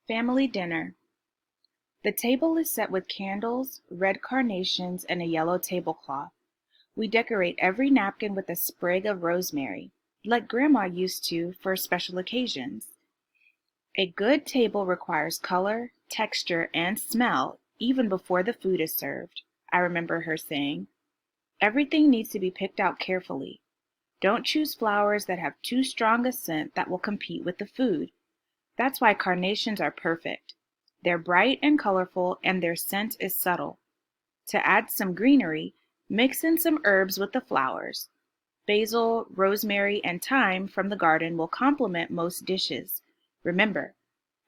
Family dinner. The table is set with candles, red carnations, and a yellow tablecloth. We decorate every napkin with a sprig of rosemary, like Grandma used to for special occasions. A good table requires color, texture, and smell even before the food is served, I remember her saying. Everything needs to be picked out carefully. Don't choose flowers that have too strong a scent that will compete with the food. That's why carnations are perfect. They're bright and colorful, and their scent is subtle. To add some greenery, mix in some herbs with the flowers. Basil, rosemary, and thyme from the garden will complement most dishes. Remember,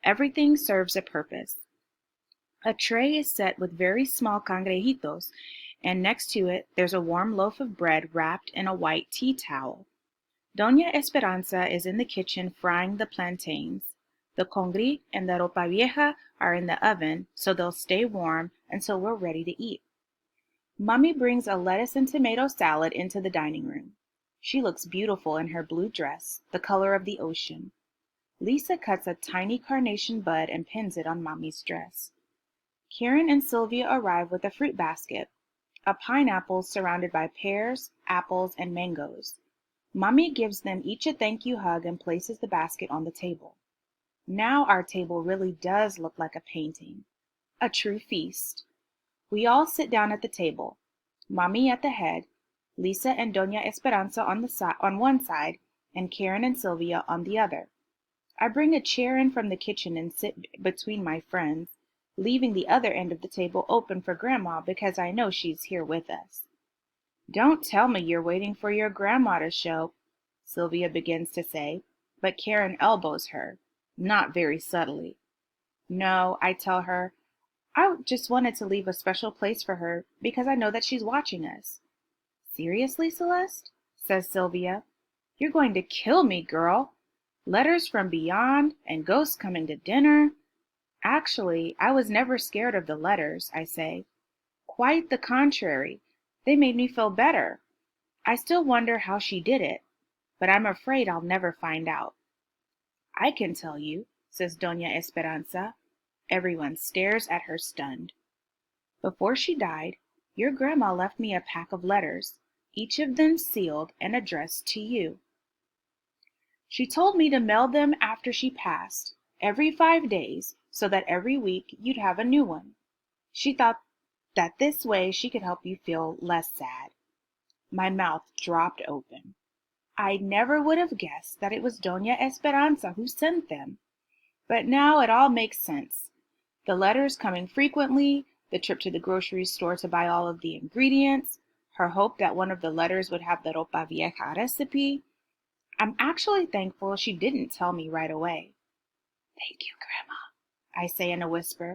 everything serves a purpose. A tray is set with very small cangrejitos, and next to it there's a warm loaf of bread wrapped in a white tea towel. Doña Esperanza is in the kitchen frying the plantains. The congri and the ropa vieja are in the oven, so they'll stay warm until we're ready to eat. Mommy brings a lettuce and tomato salad into the dining room. She looks beautiful in her blue dress, the color of the ocean. Lisa cuts a tiny carnation bud and pins it on Mommy's dress. Karen and Sylvia arrive with a fruit basket, a pineapple surrounded by pears, apples, and mangoes. Mommy gives them each a thank you hug and places the basket on the table. Now our table really does look like a painting, a true feast. We all sit down at the table, Mommy at the head, Lisa and Doña Esperanza on one side, and Karen and Sylvia on the other. I bring a chair in from the kitchen and sit between my friends, leaving the other end of the table open for Grandma because I know she's here with us. Don't tell me you're waiting for your grandma to show, Sylvia begins to say, but Karen elbows her, not very subtly. No, I tell her, I just wanted to leave a special place for her because I know that she's watching us. Seriously, Celeste? Says Sylvia. You're going to kill me, girl. Letters from beyond and ghosts coming to dinner. Actually, I was never scared of the letters, I say. Quite the contrary. They made me feel better. I still wonder how she did it, but I'm afraid I'll never find out. I can tell you, says Doña Esperanza. Everyone stares at her stunned. Before she died, your grandma left me a pack of letters, each of them sealed and addressed to you. She told me to mail them after she passed, every 5 days, so that every week you'd have a new one. She thought that this way she could help you feel less sad. My mouth dropped open. I never would have guessed that it was Doña Esperanza who sent them. But now it all makes sense. The letters coming frequently, the trip to the grocery store to buy all of the ingredients, her hope that one of the letters would have the ropa vieja recipe. I'm actually thankful she didn't tell me right away. Thank you, Grandma, I say in a whisper.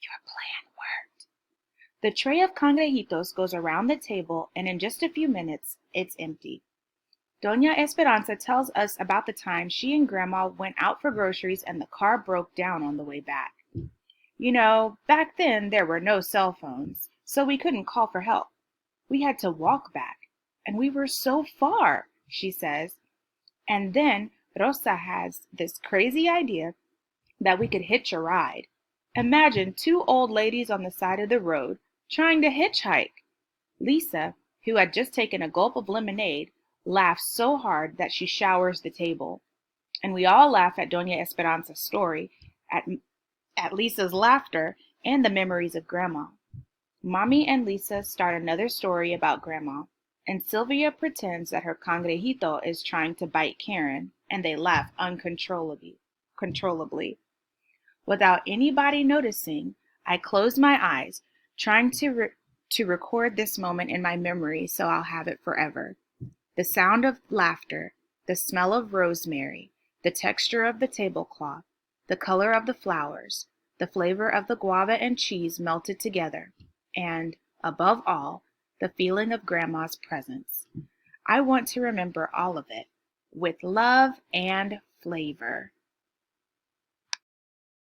Your plan worked. The tray of cangrejitos goes around the table, and in just a few minutes, it's empty. Doña Esperanza tells us about the time she and Grandma went out for groceries and the car broke down on the way back. You know, back then there were no cell phones, so we couldn't call for help. We had to walk back, and we were so far, she says. And then Rosa has this crazy idea that we could hitch a ride. Imagine 2 old ladies on the side of the road trying to hitchhike. Lisa, who had just taken a gulp of lemonade, laughs so hard that she showers the table. And we all laugh at Doña Esperanza's story, at Lisa's laughter, and the memories of Grandma. Mommy and Lisa start another story about Grandma, and Sylvia pretends that her cangrejito is trying to bite Karen, and they laugh uncontrollably. Without anybody noticing, I close my eyes, trying to record this moment in my memory so I'll have it forever. The sound of laughter, the smell of rosemary, the texture of the tablecloth, the color of the flowers, the flavor of the guava and cheese melted together, and, above all, the feeling of Grandma's presence. I want to remember all of it, with love and flavor.